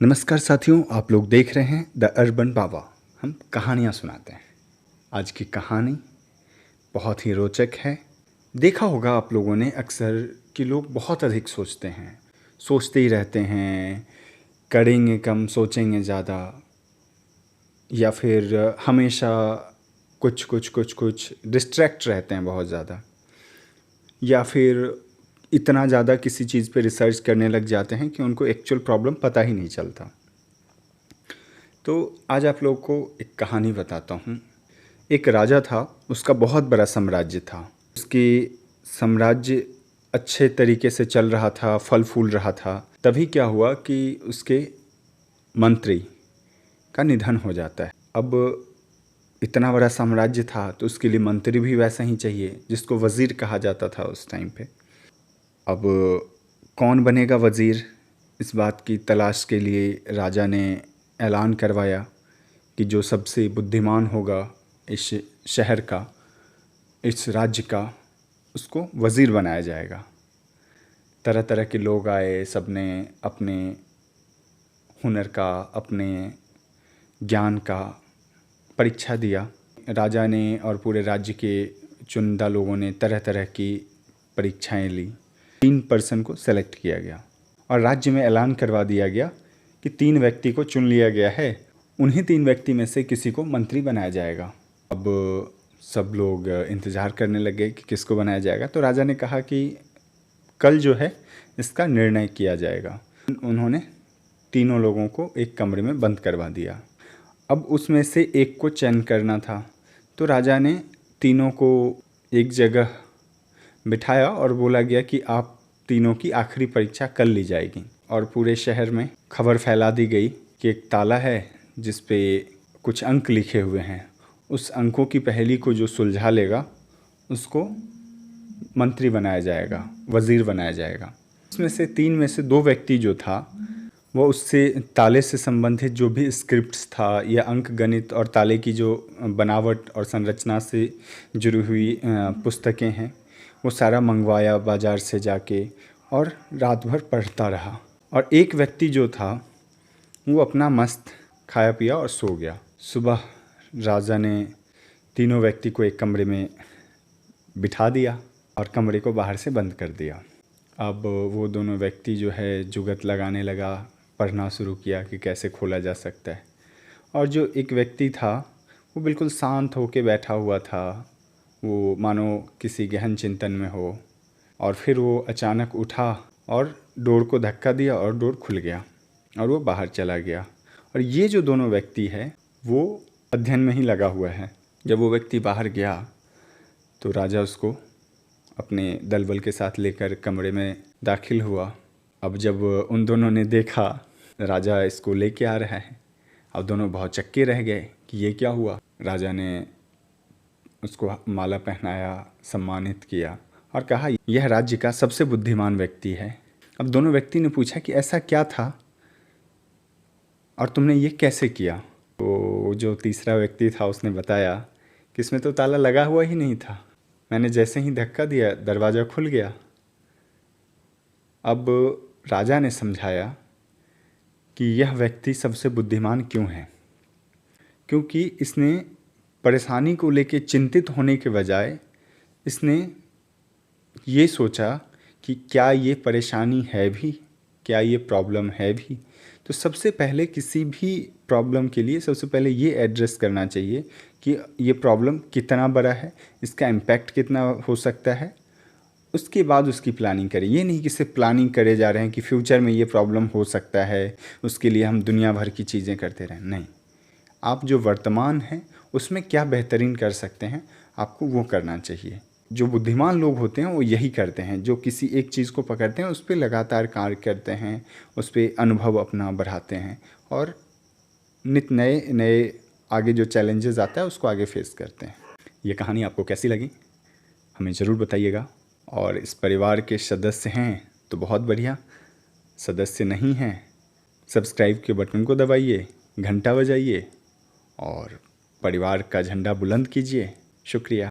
नमस्कार साथियों, आप लोग देख रहे हैं द अर्बन बाबा। हम कहानियाँ सुनाते हैं। आज की कहानी बहुत ही रोचक है। देखा होगा आप लोगों ने अक्सर कि लोग बहुत अधिक सोचते हैं, सोचते ही रहते हैं, करेंगे कम सोचेंगे ज़्यादा, या फिर हमेशा कुछ डिस्ट्रैक्ट रहते हैं बहुत ज़्यादा, या फिर इतना ज़्यादा किसी चीज़ पे रिसर्च करने लग जाते हैं कि उनको एक्चुअल प्रॉब्लम पता ही नहीं चलता। तो आज आप लोगों को एक कहानी बताता हूँ। एक राजा था, उसका बहुत बड़ा साम्राज्य था। उसके साम्राज्य अच्छे तरीके से चल रहा था, फल फूल रहा था। तभी क्या हुआ कि उसके मंत्री का निधन हो जाता है। अब इतना बड़ा साम्राज्य था तो उसके लिए मंत्री भी वैसा ही चाहिए, जिसको वज़ीर कहा जाता था उस टाइम पे। अब कौन बनेगा वज़ीर, इस बात की तलाश के लिए राजा ने ऐलान करवाया कि जो सबसे बुद्धिमान होगा इस शहर का, इस राज्य का, उसको वज़ीर बनाया जाएगा। तरह तरह के लोग आए, सबने अपने हुनर का, अपने ज्ञान का परीक्षा दिया। राजा ने और पूरे राज्य के चुनिंदा लोगों ने तरह तरह की परीक्षाएं ली। 3 पर्सन को सेलेक्ट किया गया और राज्य में ऐलान करवा दिया गया कि 3 व्यक्ति को चुन लिया गया है, उन्हीं 3 व्यक्ति में से किसी को मंत्री बनाया जाएगा। अब सब लोग इंतज़ार करने लगे कि किसको बनाया जाएगा। तो राजा ने कहा कि कल जो है इसका निर्णय किया जाएगा। उन्होंने तीनों लोगों को एक कमरे में बंद करवा दिया। अब उसमें से एक को चयन करना था, तो राजा ने तीनों को एक जगह बिठाया और बोला गया कि आप तीनों की आखिरी परीक्षा कल ली जाएगी। और पूरे शहर में खबर फैला दी गई कि एक ताला है जिस पे कुछ अंक लिखे हुए हैं, उस अंकों की पहेली को जो सुलझा लेगा उसको मंत्री बनाया जाएगा, वज़ीर बनाया जाएगा। उसमें से 3 में से 2 व्यक्ति जो था वो उससे ताले से संबंधित जो भी स्क्रिप्ट्स था या अंक गणित और ताले की जो बनावट और संरचना से जुड़ी हुई पुस्तकें हैं, वो सारा मंगवाया बाज़ार से जाके और रात भर पढ़ता रहा। और एक व्यक्ति जो था वो अपना मस्त खाया पिया और सो गया। सुबह राजा ने तीनों व्यक्ति को एक कमरे में बिठा दिया और कमरे को बाहर से बंद कर दिया। अब वो दोनों व्यक्ति जो है जुगत लगाने लगा, पढ़ना शुरू किया कि कैसे खोला जा सकता है। और जो एक व्यक्ति था वो बिल्कुल शांत होकर बैठा हुआ था, वो मानो किसी गहन चिंतन में हो। और फिर वो अचानक उठा और डोर को धक्का दिया और डोर खुल गया और वो बाहर चला गया। और ये जो दोनों व्यक्ति है वो अध्ययन में ही लगा हुआ है। जब वो व्यक्ति बाहर गया तो राजा उसको अपने दल बल के साथ लेकर कमरे में दाखिल हुआ। अब जब उन दोनों ने देखा राजा इसको लेके आ रहा है, अब दोनों बहुत चक्के रह गए कि ये क्या हुआ। राजा ने उसको माला पहनाया, सम्मानित किया और कहा यह राज्य का सबसे बुद्धिमान व्यक्ति है। अब दोनों व्यक्ति ने पूछा कि ऐसा क्या था और तुमने ये कैसे किया। तो जो तीसरा व्यक्ति था उसने बताया कि इसमें तो ताला लगा हुआ ही नहीं था, मैंने जैसे ही धक्का दिया दरवाज़ा खुल गया। अब राजा ने समझाया कि यह व्यक्ति सबसे बुद्धिमान क्यों है, क्योंकि इसने परेशानी को लेकर चिंतित होने के बजाय इसने ये सोचा कि क्या ये परेशानी है भी, क्या ये प्रॉब्लम है भी। तो सबसे पहले किसी भी प्रॉब्लम के लिए सबसे पहले ये एड्रेस करना चाहिए कि ये प्रॉब्लम कितना बड़ा है, इसका इम्पैक्ट कितना हो सकता है, उसके बाद उसकी प्लानिंग करें। ये नहीं कि सिर्फ प्लानिंग करे जा रहे हैं कि फ्यूचर में ये प्रॉब्लम हो सकता है, उसके लिए हम दुनिया भर की चीज़ें करते रहें। नहीं, आप जो वर्तमान हैं उसमें क्या बेहतरीन कर सकते हैं, आपको वो करना चाहिए। जो बुद्धिमान लोग होते हैं वो यही करते हैं, जो किसी एक चीज़ को पकड़ते हैं उस पर लगातार कार्य करते हैं, उस पर अनुभव अपना बढ़ाते हैं और नित नए नए आगे जो चैलेंजेस आता है उसको आगे फेस करते हैं। ये कहानी आपको कैसी लगी हमें ज़रूर बताइएगा। और इस परिवार के सदस्य हैं तो बहुत बढ़िया, सदस्य नहीं हैं सब्सक्राइब के बटन को दबाइए, घंटा बजाइए और परिवार का झंडा बुलंद कीजिए। शुक्रिया।